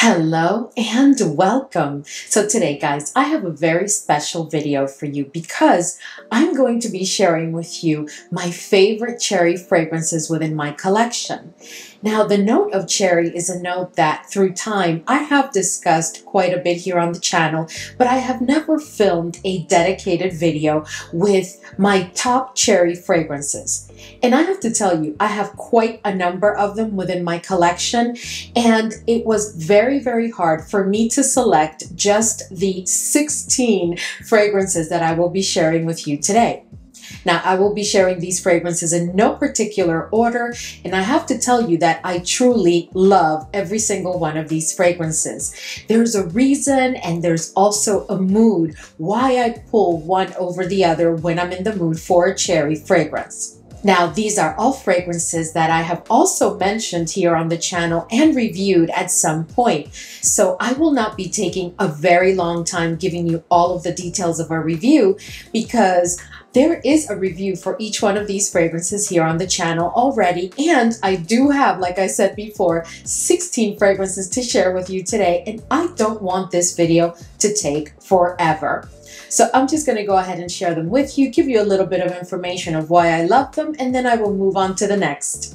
Hello and welcome. So today, guys, I have a very special video for you because I'm going to be sharing with you my favorite cherry fragrances within my collection. Now, the note of cherry is a note that through time I have discussed quite a bit here on the channel, but I have never filmed a dedicated video with my top cherry fragrances. And I have to tell you, I have quite a number of them within my collection, and it was very hard for me to select just the 16 fragrances that I will be sharing with you today. Now, I will be sharing these fragrances in no particular order, and I have to tell you that I truly love every single one of these fragrances. There's a reason, and there's also a mood why I pull one over the other when I'm in the mood for a cherry fragrance. Now, these are all fragrances that I have also mentioned here on the channel and reviewed at some point. So I will not be taking a very long time giving you all of the details of our review because there is a review for each one of these fragrances here on the channel already. And I do have, like I said before, 16 fragrances to share with you today. And I don't want this video to take forever. So I'm just going to go ahead and share them with you, give you a little bit of information of why I love them, and then I will move on to the next.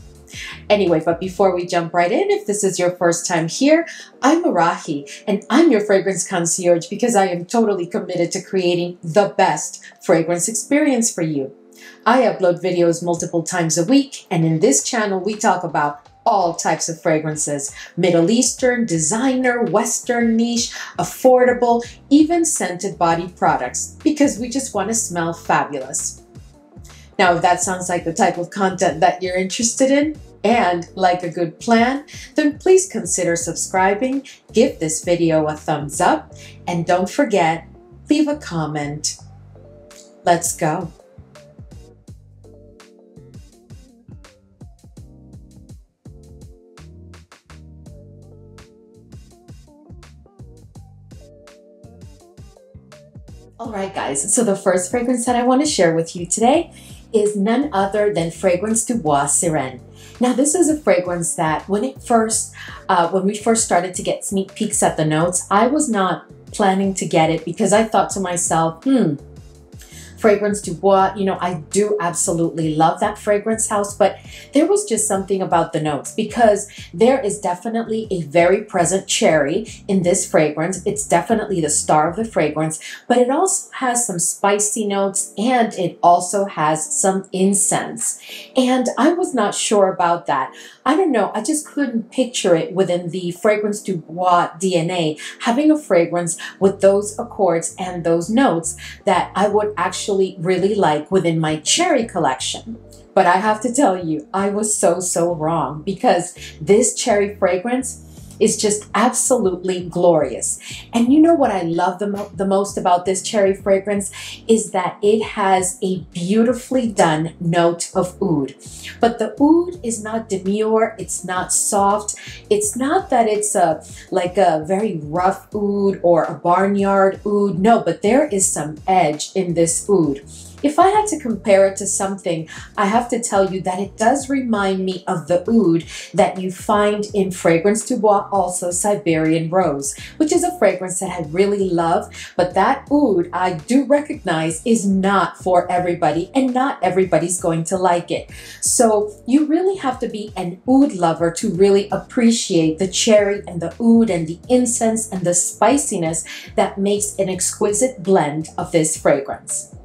Anyway, but before we jump right in, if this is your first time here, I'm Arahi, and I'm your fragrance concierge because I am totally committed to creating the best fragrance experience for you. I upload videos multiple times a week, and in this channel, we talk about all types of fragrances: Middle Eastern, designer, Western niche, affordable, even scented body products, because we just want to smell fabulous. Now, if that sounds like the type of content that you're interested in and like a good plan, then please consider subscribing, give this video a thumbs up, and don't forget, leave a comment. Let's go. Alright guys, so the first fragrance that I want to share with you today is none other than Fragrance du Bois Sirene. Now, this is a fragrance that when we first started to get sneak peeks at the notes, I was not planning to get it because I thought to myself, Fragrance du Bois, you know, I do absolutely love that fragrance house, but there was just something about the notes because there is definitely a very present cherry in this fragrance. It's definitely the star of the fragrance, but it also has some spicy notes and it also has some incense. And I was not sure about that. I don't know, I just couldn't picture it within the Fragrance du Bois DNA, having a fragrance with those accords and those notes that I would actually really like within my cherry collection. But I have to tell you, I was so wrong because this cherry fragrance is just absolutely glorious. And you know what I love the most about this cherry fragrance is that it has a beautifully done note of oud. But the oud is not demure, it's not soft, it's not that it's like a very rough oud or a barnyard oud. No, but there is some edge in this oud. If I had to compare it to something, I have to tell you that it does remind me of the oud that you find in Fragrance du Bois, also Siberian Rose, which is a fragrance that I really love, but that oud I do recognize is not for everybody and not everybody's going to like it. So you really have to be an oud lover to really appreciate the cherry and the oud and the incense and the spiciness that makes an exquisite blend of this fragrance.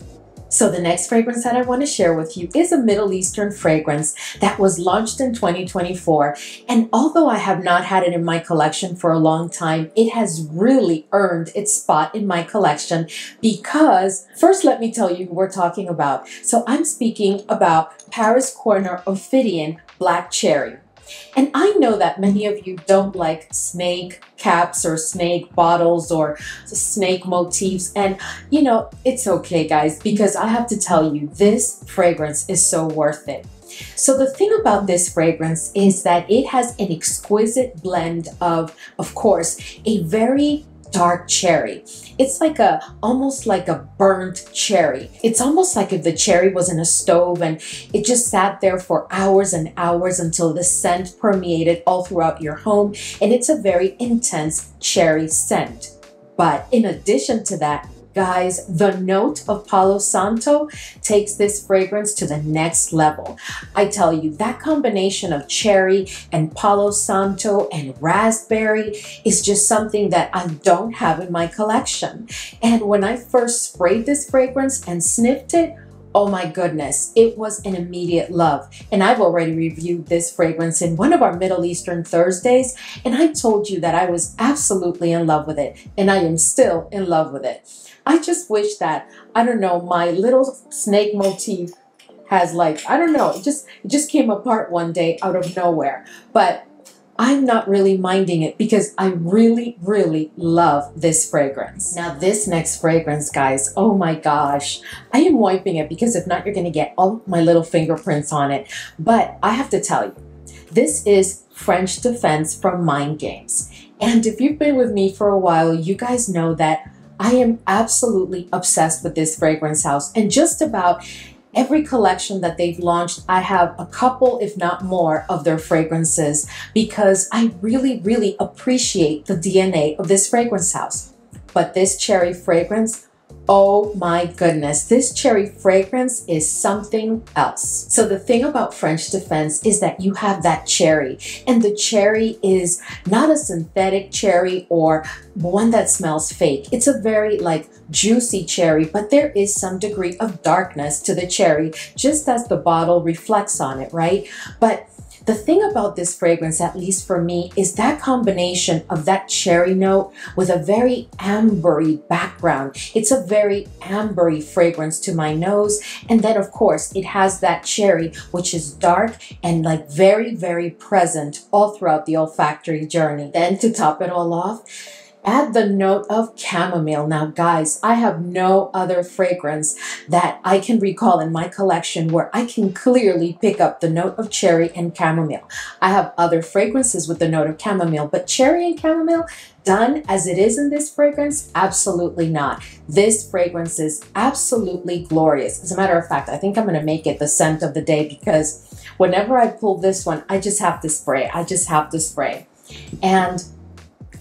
So the next fragrance that I want to share with you is a Middle Eastern fragrance that was launched in 2024. And although I have not had it in my collection for a long time, it has really earned its spot in my collection because, first let me tell you who we're talking about. So I'm speaking about Paris Corner Ophidian Black Cherry. And I know that many of you don't like snake caps or snake bottles or snake motifs. And, you know, it's okay, guys, because I have to tell you, this fragrance is so worth it. So the thing about this fragrance is that it has an exquisite blend of course, a very dark cherry. It's like almost like a burnt cherry. It's almost like if the cherry was in a stove and it just sat there for hours and hours until the scent permeated all throughout your home. And it's a very intense cherry scent. But in addition to that, guys, the note of Palo Santo takes this fragrance to the next level. I tell you, that combination of cherry and Palo Santo and raspberry is just something that I don't have in my collection. And when I first sprayed this fragrance and sniffed it, oh my goodness, it was an immediate love. And I've already reviewed this fragrance in one of our Middle Eastern Thursdays, and I told you that I was absolutely in love with it, and I am still in love with it. I just wish that, I don't know, my little snake motif has like, I don't know, it just came apart one day out of nowhere. But I'm not really minding it because I really, really love this fragrance. Now this next fragrance, guys, oh my gosh, I am wiping it because if not, you're gonna get all my little fingerprints on it. But I have to tell you, this is French Defense from Mind Games. And if you've been with me for a while, you guys know that I am absolutely obsessed with this fragrance house, and just about every collection that they've launched, I have a couple, if not more, of their fragrances because I really, really appreciate the DNA of this fragrance house. But this cherry fragrance, oh my goodness, this cherry fragrance is something else. So the thing about French Defense is that you have that cherry, and the cherry is not a synthetic cherry or one that smells fake. It's a very like juicy cherry, but there is some degree of darkness to the cherry, just as the bottle reflects on it, right? But the thing about this fragrance, at least for me, is that combination of that cherry note with a very ambery background. It's a very ambery fragrance to my nose. And then of course it has that cherry, which is dark and like very, very present all throughout the olfactory journey. Then to top it all off, add the note of chamomile. Now guys, I have no other fragrance that I can recall in my collection where I can clearly pick up the note of cherry and chamomile. I have other fragrances with the note of chamomile, but cherry and chamomile done as it is in this fragrance, absolutely not. This fragrance is absolutely glorious. As a matter of fact, I think I'm going to make it the scent of the day because whenever I pull this one, I just have to spray. I just have to spray. And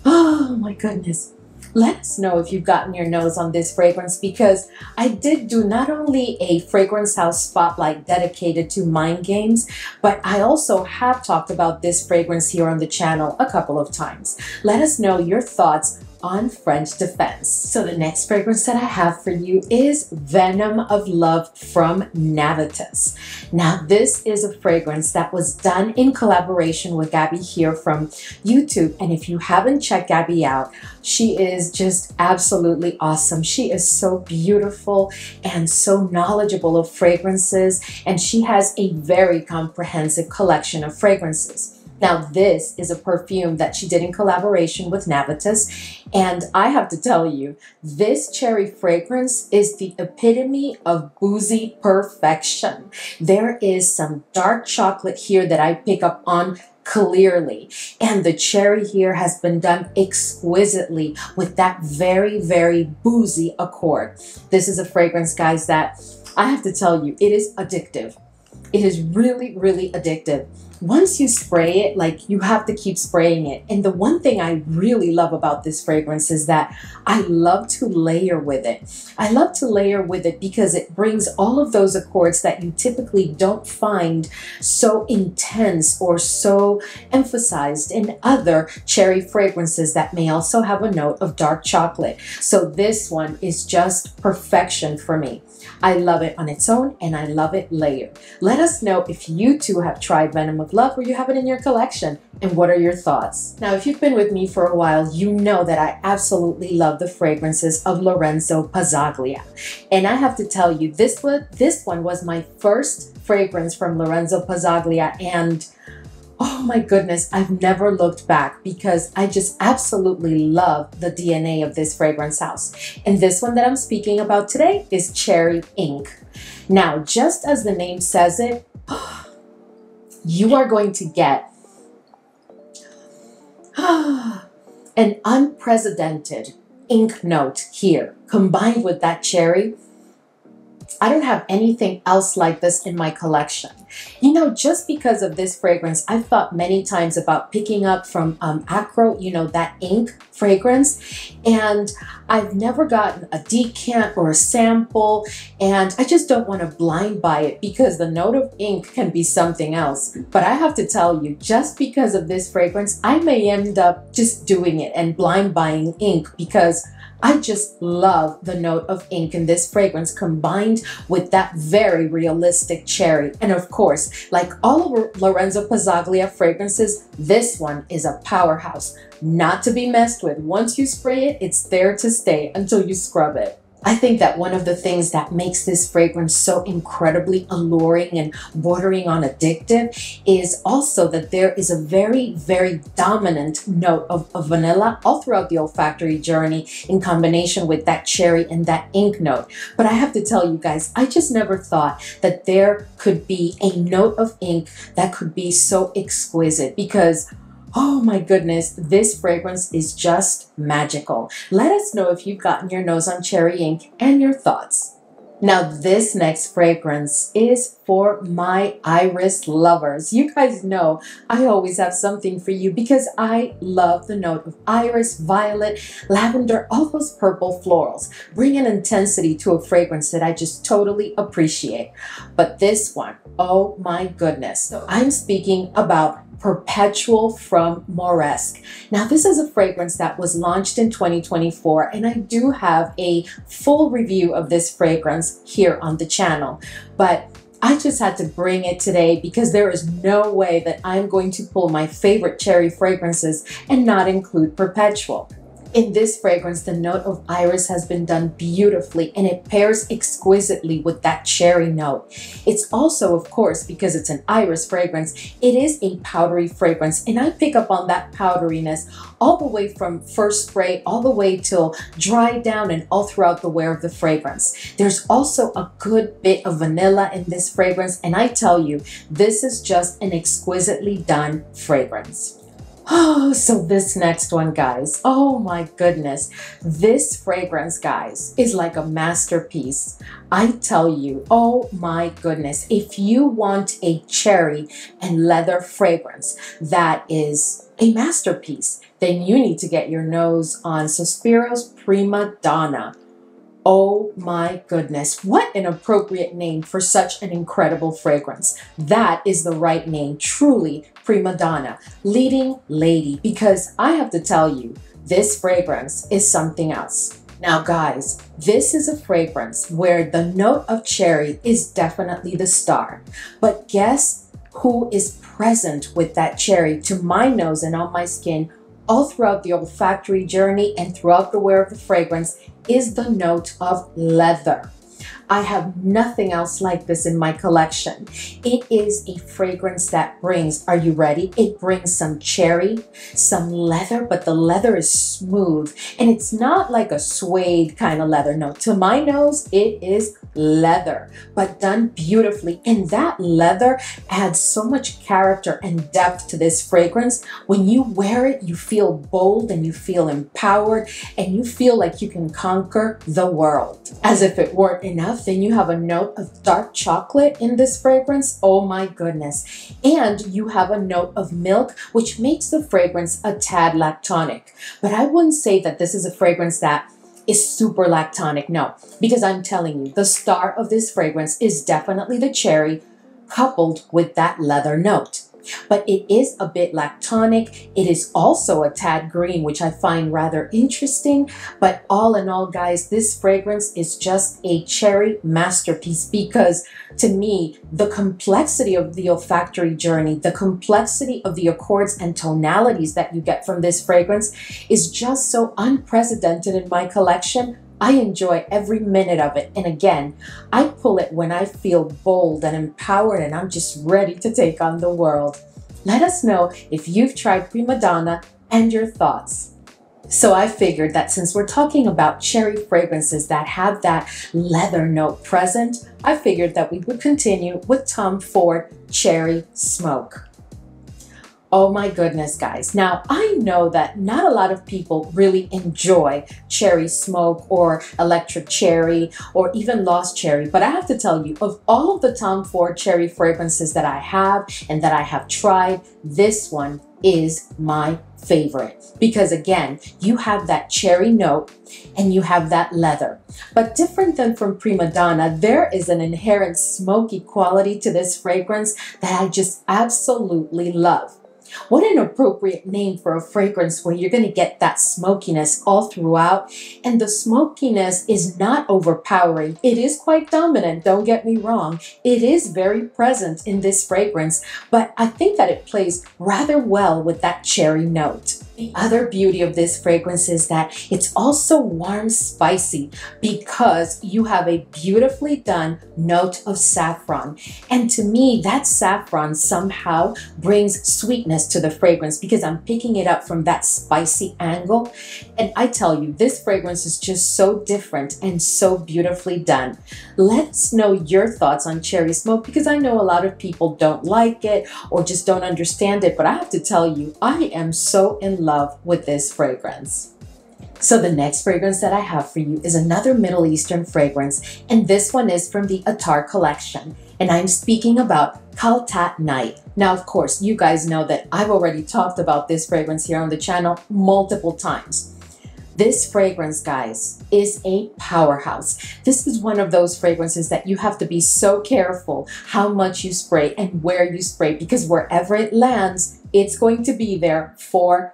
oh my goodness. Let us know if you've gotten your nose on this fragrance because I did do not only a fragrance house spotlight dedicated to Mind Games, but I also have talked about this fragrance here on the channel a couple of times. Let us know your thoughts on French Defense. So the next fragrance that I have for you is Venom of Love from Navitus. Now this is a fragrance that was done in collaboration with Gabby here from YouTube, and if you haven't checked Gabby out, she is just absolutely awesome. She is so beautiful and so knowledgeable of fragrances, and she has a very comprehensive collection of fragrances. Now this is a perfume that she did in collaboration with Navitus, and I have to tell you, this cherry fragrance is the epitome of boozy perfection. There is some dark chocolate here that I pick up on clearly, and the cherry here has been done exquisitely with that very, very boozy accord. This is a fragrance, guys, that I have to tell you, it is addictive. It is really, really addictive. Once you spray it, like you have to keep spraying it. And the one thing I really love about this fragrance is that I love to layer with it. I love to layer with it because it brings all of those accords that you typically don't find so intense or so emphasized in other cherry fragrances that may also have a note of dark chocolate. So this one is just perfection for me. I love it on its own and I love it layered. Let us know if you too have tried Venom of Love or you have it in your collection, and what are your thoughts? Now, if you've been with me for a while, you know that I absolutely love the fragrances of Lorenzo Pazzaglia. And I have to tell you, this one was my first fragrance from Lorenzo Pazzaglia, and oh my goodness, I've never looked back because I just absolutely love the DNA of this fragrance house. And this one that I'm speaking about today is Cherry Ink. Now, just as the name says it, you are going to get a an unprecedented ink note here, combined with that cherry. I don't have anything else like this in my collection. You know, just because of this fragrance, I've thought many times about picking up from Acro, you know, that ink fragrance. And I've never gotten a decant or a sample. And I just don't want to blind buy it because the note of ink can be something else. But I have to tell you, just because of this fragrance, I may end up just doing it and blind buying ink because I just love the note of ink in this fragrance combined with that very realistic cherry. And of course, like all of Lorenzo Pazzaglia fragrances, this one is a powerhouse, not to be messed with. Once you spray it, it's there to stay until you scrub it. I think that one of the things that makes this fragrance so incredibly alluring and bordering on addictive is also that there is a very, very dominant note of vanilla all throughout the olfactory journey in combination with that cherry and that ink note. But I have to tell you guys, I just never thought that there could be a note of ink that could be so exquisite because oh my goodness, this fragrance is just magical. Let us know if you've gotten your nose on cherry ink and your thoughts. Now this next fragrance is for my iris lovers. You guys know I always have something for you because I love the note of iris, violet, lavender, all those purple florals. Bring an intensity to a fragrance that I just totally appreciate. But this one, oh my goodness. So I'm speaking about Perpetual from Moresque. Now this is a fragrance that was launched in 2024 and I do have a full review of this fragrance here on the channel, but I just had to bring it today because there is no way that I'm going to pull my favorite cherry fragrances and not include Perpetual. In this fragrance, the note of iris has been done beautifully and it pairs exquisitely with that cherry note. It's also, of course, because it's an iris fragrance, it is a powdery fragrance and I pick up on that powderiness all the way from first spray all the way till dry down and all throughout the wear of the fragrance. There's also a good bit of vanilla in this fragrance and I tell you, this is just an exquisitely done fragrance. Oh, so this next one, guys, oh my goodness, this fragrance, guys, is like a masterpiece. I tell you, oh my goodness, if you want a cherry and leather fragrance that is a masterpiece, then you need to get your nose on Sospiro's Prima Donna. Oh my goodness, what an appropriate name for such an incredible fragrance. That is the right name, truly Prima Donna, leading lady, because I have to tell you, this fragrance is something else. Now guys, this is a fragrance where the note of cherry is definitely the star, but guess who is present with that cherry to my nose and on my skin all throughout the olfactory journey and throughout the wear of the fragrance is the note of leather. I have nothing else like this in my collection. It is a fragrance that brings, are you ready? It brings some cherry, some leather, but the leather is smooth and it's not like a suede kind of leather. No, to my nose, it is leather, but done beautifully. And that leather adds so much character and depth to this fragrance. When you wear it, you feel bold and you feel empowered and you feel like you can conquer the world. As if it weren't enough, then you have a note of dark chocolate in this fragrance. Oh my goodness. And you have a note of milk, which makes the fragrance a tad lactonic. But I wouldn't say that this is a fragrance that is super lactonic. No, because I'm telling you, the star of this fragrance is definitely the cherry coupled with that leather note. But it is a bit lactonic. It is also a tad green, which I find rather interesting. But all in all, guys, this fragrance is just a cherry masterpiece because to me, the complexity of the olfactory journey, the complexity of the accords and tonalities that you get from this fragrance is just so unprecedented in my collection. I enjoy every minute of it. And again, I pull it when I feel bold and empowered and I'm just ready to take on the world. Let us know if you've tried Prima Donna and your thoughts. So I figured that since we're talking about cherry fragrances that have that leather note present, I figured that we would continue with Tom Ford Cherry Smoke. Oh my goodness, guys. Now, I know that not a lot of people really enjoy cherry smoke or electric cherry or even lost cherry, but I have to tell you, of all of the Tom Ford cherry fragrances that I have and that I have tried, this one is my favorite because again, you have that cherry note and you have that leather. But different than from Prima Donna, there is an inherent smoky quality to this fragrance that I just absolutely love. What an appropriate name for a fragrance where you're going to get that smokiness all throughout. And the smokiness is not overpowering. It is quite dominant, don't get me wrong. It is very present in this fragrance, but I think that it plays rather well with that cherry note. The other beauty of this fragrance is that it's also warm spicy because you have a beautifully done note of saffron. And to me, that saffron somehow brings sweetness to the fragrance because I'm picking it up from that spicy angle. And I tell you, this fragrance is just so different and so beautifully done. Let's know your thoughts on cherry smoke because I know a lot of people don't like it or just don't understand it. But I have to tell you, I am so in love with this fragrance. So the next fragrance that I have for you is another Middle Eastern fragrance, and this one is from the Attar collection, and I'm speaking about Khaltat Night. Now, of course, you guys know that I've already talked about this fragrance here on the channel multiple times. This fragrance, guys, is a powerhouse. This is one of those fragrances that you have to be so careful how much you spray and where you spray because wherever it lands, it's going to be there forever.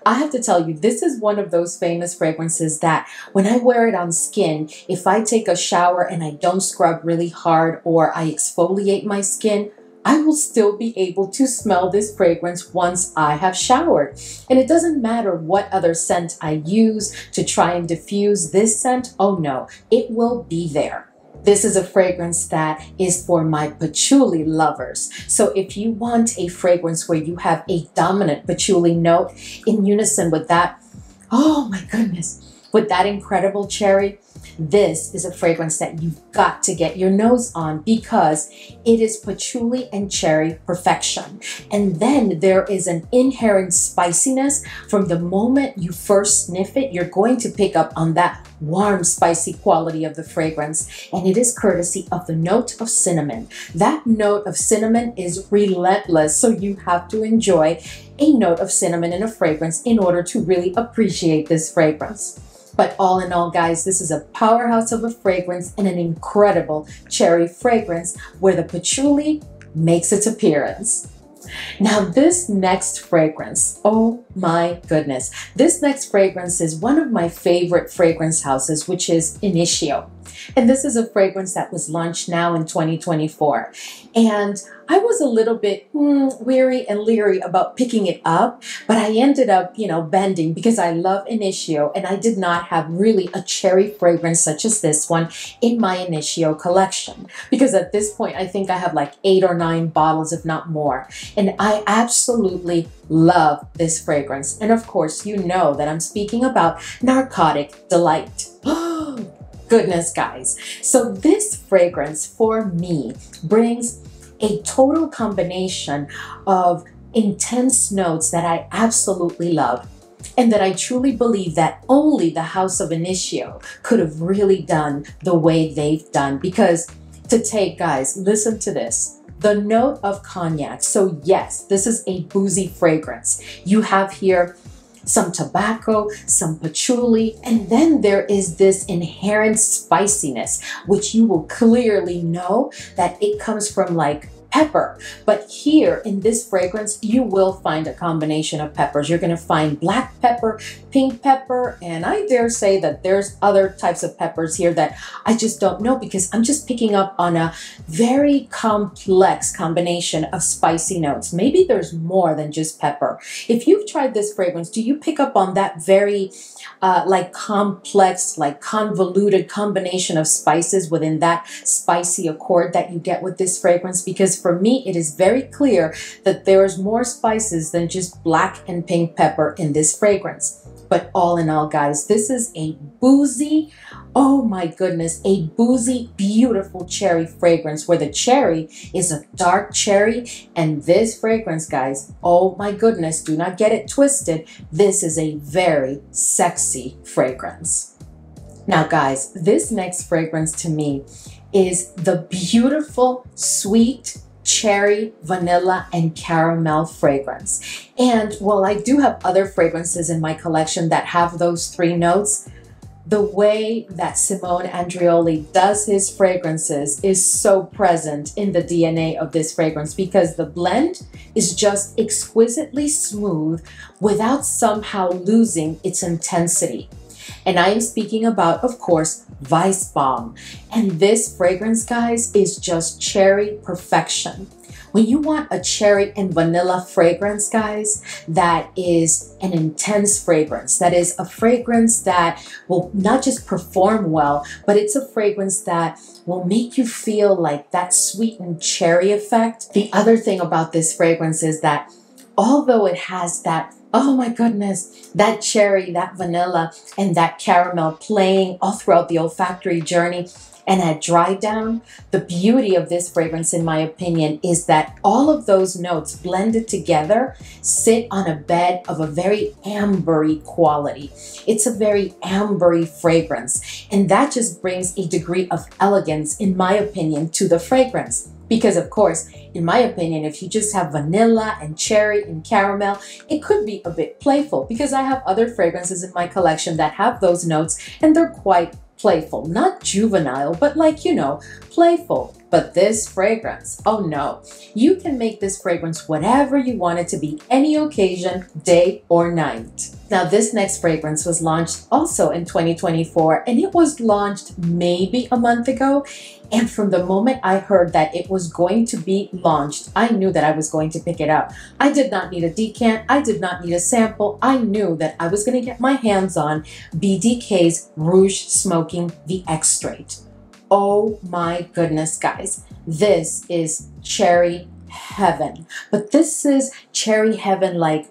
I have to tell you, this is one of those famous fragrances that when I wear it on skin, if I take a shower and I don't scrub really hard or I exfoliate my skin, I will still be able to smell this fragrance once I have showered. And it doesn't matter what other scent I use to try and diffuse this scent. Oh no, it will be there. This is a fragrance that is for my patchouli lovers. So if you want a fragrance where you have a dominant patchouli note in unison with that, oh my goodness, with that incredible cherry, this is a fragrance that you've got to get your nose on because it is patchouli and cherry perfection. And then there is an inherent spiciness. From the moment you first sniff it, you're going to pick up on that warm, spicy quality of the fragrance. And it is courtesy of the note of cinnamon. That note of cinnamon is relentless. So you have to enjoy a note of cinnamon in a fragrance in order to really appreciate this fragrance. But all in all, guys, this is a powerhouse of a fragrance and an incredible cherry fragrance where the patchouli makes its appearance. Now, this next fragrance, oh my goodness. This next fragrance is one of my favorite fragrance houses, which is Initio. And this is a fragrance that was launched now in 2024. And I was a little bit weary and leery about picking it up, but I ended up, bending because I love Initio and I did not have really a cherry fragrance such as this one in my Initio collection. Because at this point, I think I have like 8 or 9 bottles, if not more. And I absolutely love this fragrance. And of course, you know that I'm speaking about Narcotic Delight. Goodness, guys. So this fragrance for me brings a total combination of intense notes that I absolutely love and that I truly believe that only the House of Initio could have really done the way they've done. Because to take, guys, listen to this. The note of cognac. So yes, this is a boozy fragrance. You have here some tobacco, some patchouli, and then there is this inherent spiciness, which you will clearly know that it comes from like pepper. But here in this fragrance, you will find a combination of peppers. You're going to find black pepper, pink pepper, and I dare say that there's other types of peppers here that I just don't know because I'm just picking up on a very complex combination of spicy notes. Maybe there's more than just pepper. If you've tried this fragrance, do you pick up on that very like complex, like convoluted combination of spices within that spicy accord that you get with this fragrance? Because for me, it is very clear that there is more spices than just black and pink pepper in this fragrance. But all in all, guys, this is a boozy, Oh my goodness, a boozy, beautiful cherry fragrance where the cherry is a dark cherry. And this fragrance, guys, oh my goodness, do not get it twisted. This is a very sexy fragrance. Now, guys, this next fragrance to me is the beautiful, sweet, cherry, vanilla, and caramel fragrance. And while I do have other fragrances in my collection that have those three notes, the way that Simone Andreoli does his fragrances is so present in the DNA of this fragrance because the blend is just exquisitely smooth without somehow losing its intensity. And I am speaking about, of course, Vicebomb. And this fragrance, guys, is just cherry perfection. When you want a cherry and vanilla fragrance, guys, that is an intense fragrance, that is a fragrance that will not just perform well, but it's a fragrance that will make you feel like that sweetened cherry effect. The other thing about this fragrance is that although it has that, oh my goodness, that cherry, that vanilla, and that caramel playing all throughout the olfactory journey, and at dry down, the beauty of this fragrance, in my opinion, is that all of those notes blended together sit on a bed of a very ambery quality. It's a very ambery fragrance, and that just brings a degree of elegance, in my opinion, to the fragrance. Because of course, in my opinion, if you just have vanilla and cherry and caramel, it could be a bit playful because I have other fragrances in my collection that have those notes and they're quite playful, not juvenile, but like, you know, playful. But this fragrance, oh no, you can make this fragrance whatever you want it to be, any occasion, day or night. Now, this next fragrance was launched also in 2024, and it was launched maybe a month ago. And from the moment I heard that it was going to be launched, I knew that I was going to pick it up. I did not need a decant. I did not need a sample. I knew that I was going to get my hands on BDK's Rouge Smoking the Extrait. Oh my goodness, guys. This is cherry heaven. But this is cherry heaven like,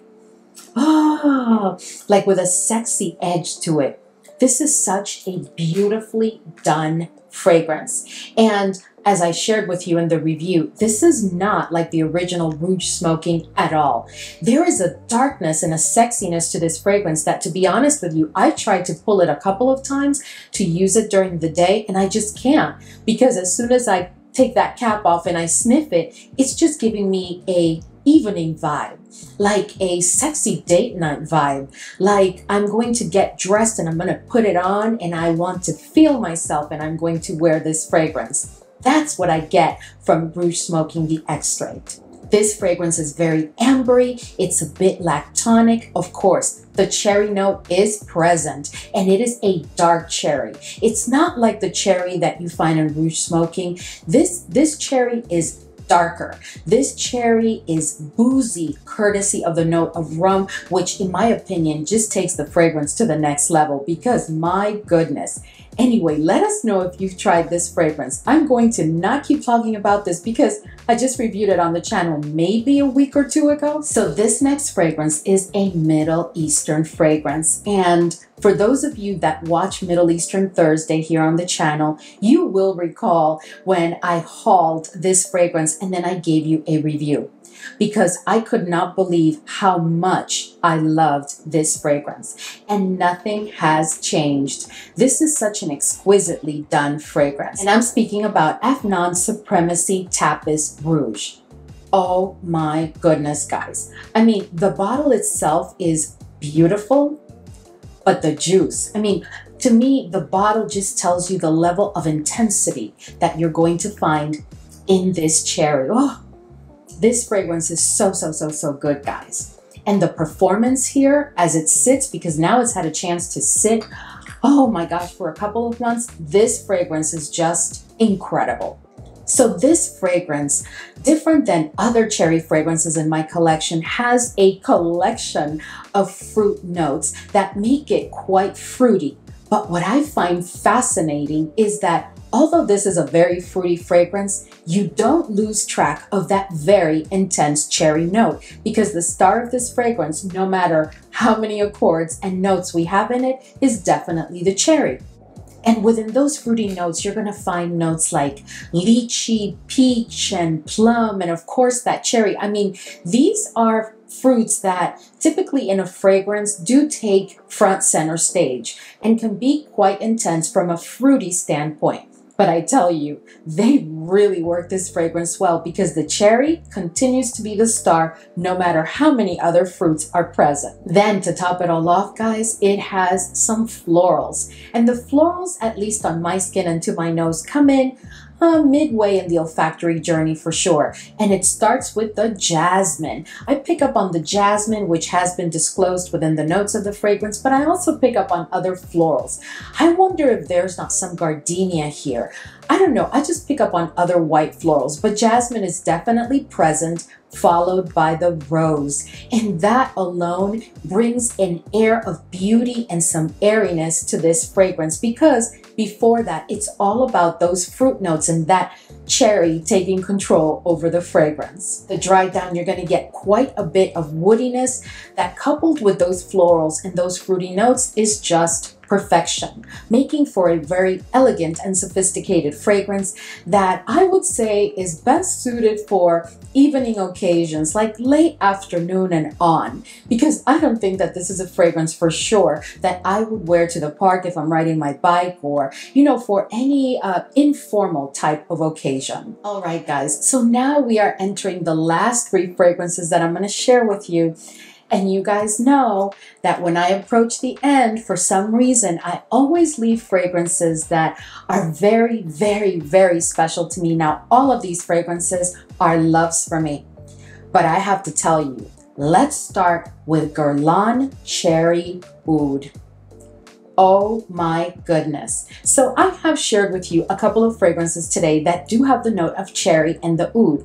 like with a sexy edge to it. This is such a beautifully done fragrance. And as I shared with you in the review, this is not like the original Rouge Smoking at all. There is a darkness and a sexiness to this fragrance that, to be honest with you, I tried to pull it a couple of times to use it during the day, and I just can't, because as soon as I take that cap off and I sniff it, it's just giving me a evening vibe, like a sexy date night vibe, like I'm going to get dressed and I'm going to put it on and I want to feel myself and I'm going to wear this fragrance. That's what I get from Rouge Smoking the Extrait. This fragrance is very ambery, it's a bit lactonic. Of course, the cherry note is present and it is a dark cherry. It's not like the cherry that you find in Rouge Smoking. This cherry is darker. This cherry is boozy, courtesy of the note of rum, which in my opinion just takes the fragrance to the next level because my goodness. Anyway, let us know if you've tried this fragrance. I'm going to not keep talking about this because I just reviewed it on the channel maybe a week or two ago. So this next fragrance is a Middle Eastern fragrance. And for those of you that watch Middle Eastern Thursday here on the channel, you will recall when I hauled this fragrance and then I gave you a review, because I could not believe how much I loved this fragrance, and nothing has changed. This is such an exquisitely done fragrance, and I'm speaking about Afnan Supremacy Tapis Rouge. Oh my goodness, guys. I mean, the bottle itself is beautiful, but the juice, I mean, to me, the bottle just tells you the level of intensity that you're going to find in this cherry. Oh, this fragrance is so good, guys. And the performance here as it sits, because now it's had a chance to sit, oh my gosh, for a couple of months, this fragrance is just incredible. So this fragrance, different than other cherry fragrances in my collection, has a collection of fruit notes that make it quite fruity. But what I find fascinating is that although this is a very fruity fragrance, you don't lose track of that very intense cherry note, because the star of this fragrance, no matter how many accords and notes we have in it, is definitely the cherry. And within those fruity notes, you're going to find notes like lychee, peach, and plum, and of course that cherry. I mean, these are fruits that typically in a fragrance do take front center stage and can be quite intense from a fruity standpoint. But I tell you, they really work this fragrance well because the cherry continues to be the star no matter how many other fruits are present. Then to top it all off, guys, it has some florals. And the florals, at least on my skin and to my nose, come in midway in the olfactory journey for sure. And it starts with the jasmine. I pick up on the jasmine, which has been disclosed within the notes of the fragrance, but I also pick up on other florals. I wonder if there's not some gardenia here. I don't know. I just pick up on other white florals, but jasmine is definitely present, followed by the rose. And that alone brings an air of beauty and some airiness to this fragrance because before that, it's all about those fruit notes and that cherry taking control over the fragrance. The dry down, you're going to get quite a bit of woodiness that coupled with those florals and those fruity notes is just perfection, making for a very elegant and sophisticated fragrance that I would say is best suited for evening occasions like late afternoon and on, because I don't think that this is a fragrance for sure that I would wear to the park if I'm riding my bike or, you know, for any informal type of occasion. All right, guys, so now we are entering the last 3 fragrances that I'm going to share with you. And you guys know that when I approach the end, for some reason, I always leave fragrances that are very, very, very special to me. Now, all of these fragrances are loves for me. But I have to tell you, let's start with Guerlain Cherry Oud. Oh my goodness. So I have shared with you a couple of fragrances today that do have the note of cherry and the oud.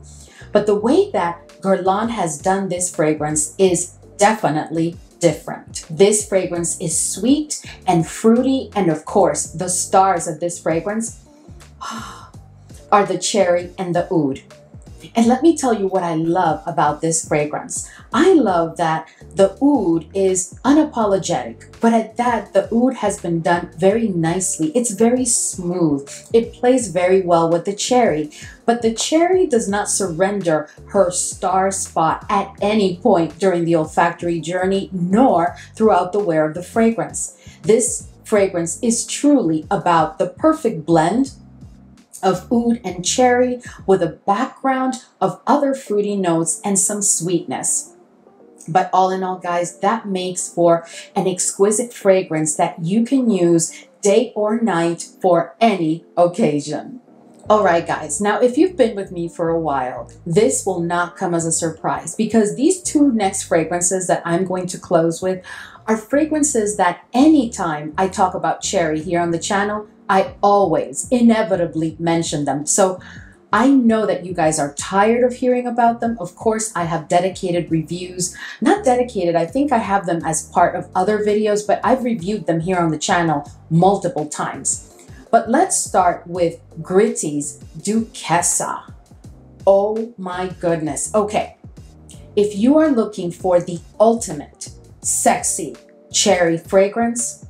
But the way that Guerlain has done this fragrance is definitely different. This fragrance is sweet and fruity, and of course, the stars of this fragrance are the cherry and the oud. And let me tell you what I love about this fragrance. I love that the oud is unapologetic, but at that, the oud has been done very nicely. It's very smooth. It plays very well with the cherry, but the cherry does not surrender her star spot at any point during the olfactory journey, nor throughout the wear of the fragrance. This fragrance is truly about the perfect blend of oud and cherry with a background of other fruity notes and some sweetness. But all in all, guys, that makes for an exquisite fragrance that you can use day or night for any occasion. All right, guys, now if you've been with me for a while, this will not come as a surprise because these 2 next fragrances that I'm going to close with are fragrances that anytime I talk about cherry here on the channel, I always inevitably mention them. So I know that you guys are tired of hearing about them. Of course, I have dedicated reviews. Not dedicated, I think I have them as part of other videos, but I've reviewed them here on the channel multiple times. But let's start with Gritti Duchessa. Oh my goodness. Okay, if you are looking for the ultimate sexy cherry fragrance,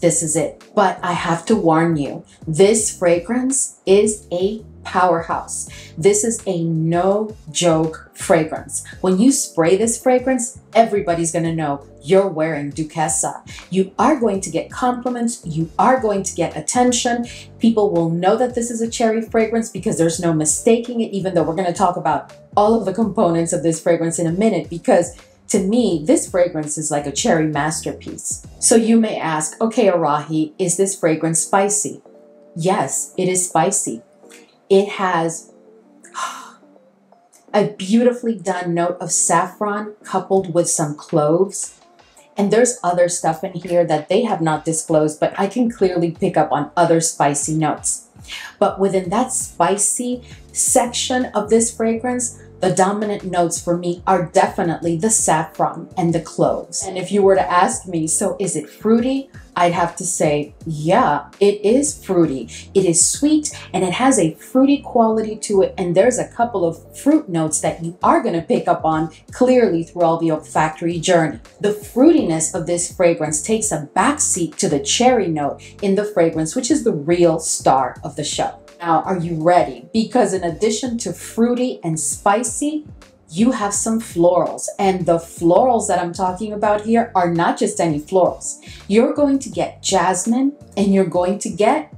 this is it. But I have to warn you, this fragrance is a powerhouse. This is a no joke fragrance. When you spray this fragrance, everybody's gonna know you're wearing Duchessa. You are going to get compliments. You are going to get attention. People will know that this is a cherry fragrance because there's no mistaking it, even though we're gonna talk about all of the components of this fragrance in a minute, because to me, this fragrance is like a cherry masterpiece. So you may ask, okay, Arahi, is this fragrance spicy? Yes, it is spicy. It has a beautifully done note of saffron coupled with some cloves. And there's other stuff in here that they have not disclosed, but I can clearly pick up on other spicy notes. But within that spicy section of this fragrance, The dominant notes for me are definitely the saffron and the cloves. And if you were to ask me, so is it fruity? I'd have to say, yeah, it is fruity. It is sweet and it has a fruity quality to it. And there's a couple of fruit notes that you are going to pick up on clearly throughout the olfactory journey. The fruitiness of this fragrance takes a backseat to the cherry note in the fragrance, which is the real star of the show. Now, are you ready? Because in addition to fruity and spicy, you have some florals. And the florals that I'm talking about here are not just any florals. You're going to get jasmine and you're going to get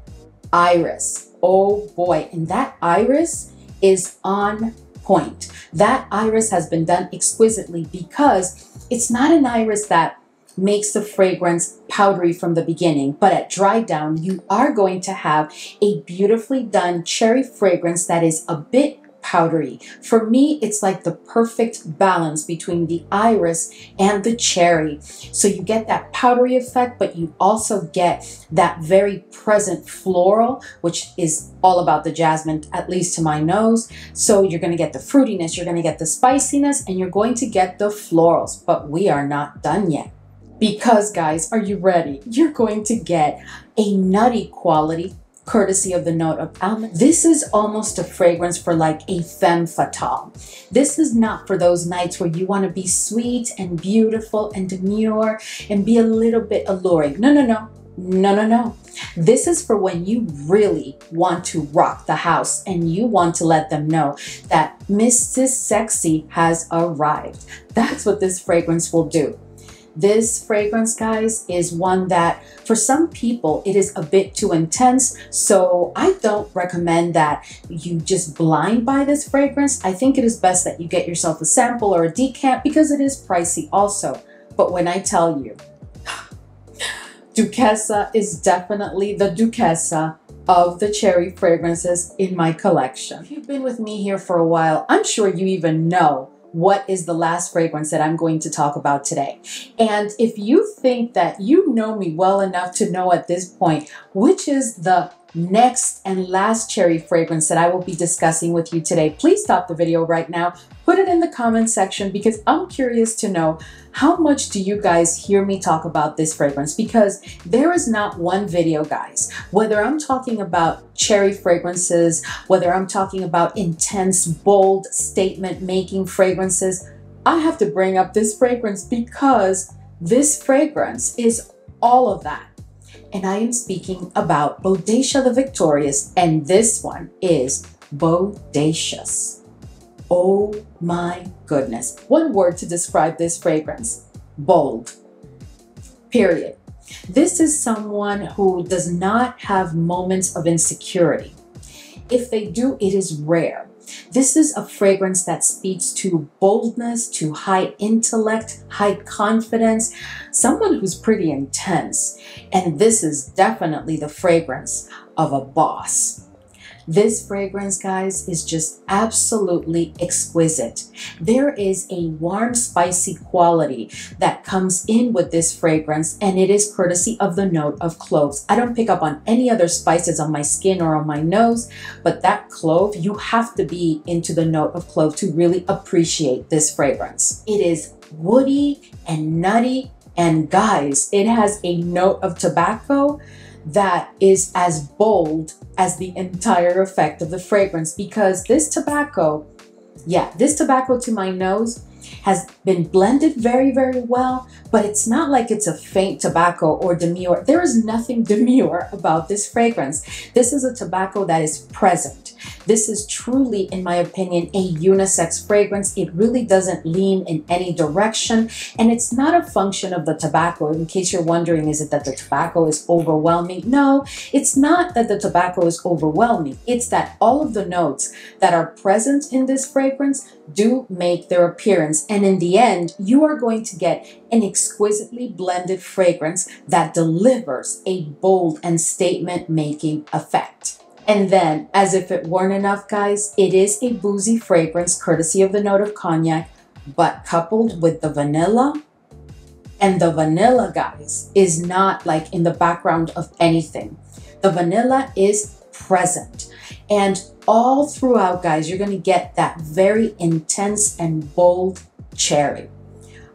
iris. Oh boy, and that iris is on point. That iris has been done exquisitely because it's not an iris that makes the fragrance powdery from the beginning, but at dry down, you are going to have a beautifully done cherry fragrance that is a bit powdery. For me, it's like the perfect balance between the iris and the cherry. So you get that powdery effect, but you also get that very present floral, which is all about the jasmine, at least to my nose. So you're going to get the fruitiness, you're going to get the spiciness, and you're going to get the florals, but we are not done yet. Because guys, are you ready? You're going to get a nutty quality courtesy of the note of almond. This is almost a fragrance for like a femme fatale. This is not for those nights where you want to be sweet and beautiful and demure and be a little bit alluring. No, no, no. No, no, no. This is for when you really want to rock the house and you want to let them know that Mrs. Sexy has arrived. That's what this fragrance will do. This fragrance, guys, is one that for some people, it is a bit too intense. So I don't recommend that you just blind buy this fragrance. I think it is best that you get yourself a sample or a decant because it is pricey also. But when I tell you, Duchessa is definitely the Duchessa of the cherry fragrances in my collection. If you've been with me here for a while, I'm sure you even know what is the last fragrance that I'm going to talk about today. And if you think that you know me well enough to know at this point, which is the next and last cherry fragrance that I will be discussing with you today, please stop the video right now. Put it in the comment section because I'm curious to know how much do you guys hear me talk about this fragrance, because there is not one video, guys, whether I'm talking about cherry fragrances, whether I'm talking about intense, bold, statement-making fragrances, I have to bring up this fragrance because this fragrance is all of that. And I am speaking about Boadicea the Victorious, and this one is Bodacious. Oh my goodness. One word to describe this fragrance: bold. Period. This is someone who does not have moments of insecurity. If they do, it is rare. This is a fragrance that speaks to boldness, to high intellect, high confidence, someone who's pretty intense. And this is definitely the fragrance of a boss. This fragrance, guys, is just absolutely exquisite. There is a warm, spicy quality that comes in with this fragrance, and it is courtesy of the note of cloves. I don't pick up on any other spices on my skin or on my nose, but that clove, you have to be into the note of clove to really appreciate this fragrance. It is woody and nutty, and guys, it has a note of tobacco that is as bold as the entire effect of the fragrance, because this tobacco, this tobacco to my nose has been blended very, very well, but it's not like it's a faint tobacco or demure. There is nothing demure about this fragrance. This is a tobacco that is present. This is truly, in my opinion, a unisex fragrance. It really doesn't lean in any direction, and it's not a function of the tobacco. In case you're wondering, is it that the tobacco is overwhelming? No, it's not that the tobacco is overwhelming. It's that all of the notes that are present in this fragrance do make their appearance, and in the end, you are going to get an exquisitely blended fragrance that delivers a bold and statement-making effect. And then, as if it weren't enough, guys, it is a boozy fragrance courtesy of the note of cognac, but coupled with the vanilla. And the vanilla, guys, is not like in the background of anything. The vanilla is present. And all throughout, guys, you're going to get that very intense and bold cherry.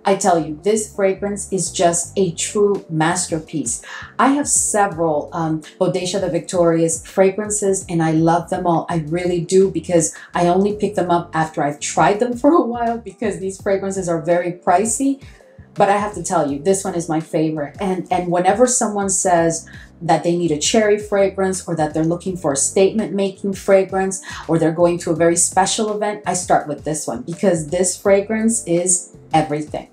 I tell you, this fragrance is just a true masterpiece. I have several Bodacious the Victorious fragrances, and I love them all. I really do, because I only pick them up after I've tried them for a while, because these fragrances are very pricey. But I have to tell you, this one is my favorite. And whenever someone says that they need a cherry fragrance, or that they're looking for a statement-making fragrance, or they're going to a very special event, I start with this one, because this fragrance is everything.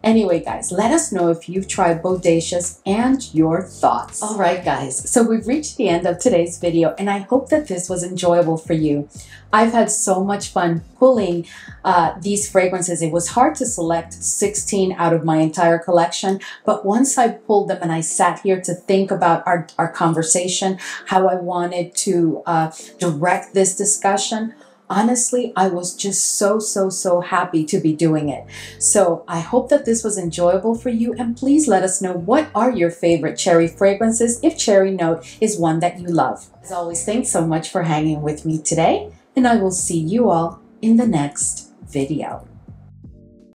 Anyway, guys, let us know if you've tried Bodacious and your thoughts. All right, guys, so we've reached the end of today's video, and I hope that this was enjoyable for you. I've had so much fun pulling these fragrances. It was hard to select 16 out of my entire collection, but once I pulled them and I sat here to think about our conversation, how I wanted to direct this discussion, honestly, I was just so happy to be doing it. So I hope that this was enjoyable for you, and please let us know, what are your favorite cherry fragrances, if Cherry Note is one that you love. As always, thanks so much for hanging with me today, and I will see you all in the next video.